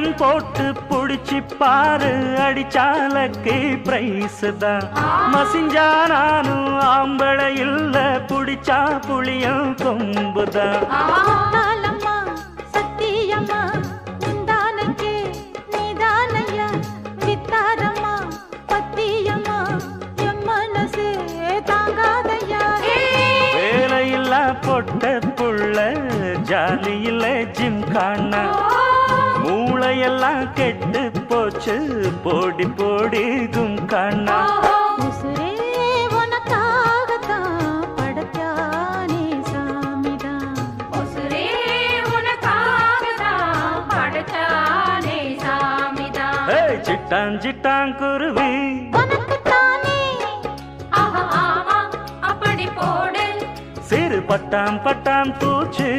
கண் போட்டு புடிச்சு பாரு, அடிச்சாலக்கு பிரைஸ் தான். மசிஞ்சா நானும் ஆம்பளை இல்ல, புடிச்சா புளியும் கொம்புதான். சத்தியம்மா உண்டானக்கே நீதானையா, வித்தாரம்மா பத்தியம்மா என் மனசே தாங்காதையா. வேலையில்லா பொட்ட புள்ள, ஜாலியில ஜிம் காணா, மூளையெல்லாம் கெட்டு போச்சு, போடி போடி கும் காணா. உசுரே உனக்காகத்தான் படைச்சானே சாமிதான், உசுரே உனக்காகத்தான் படைச்சானே சாமிதான். சிட்டான் சிட்டான் குருவி உனக்குத்தானே, ஆஹா ஆமா அப்படி போடு. சிறு பட்டாம் பட்டாம் பூச்சு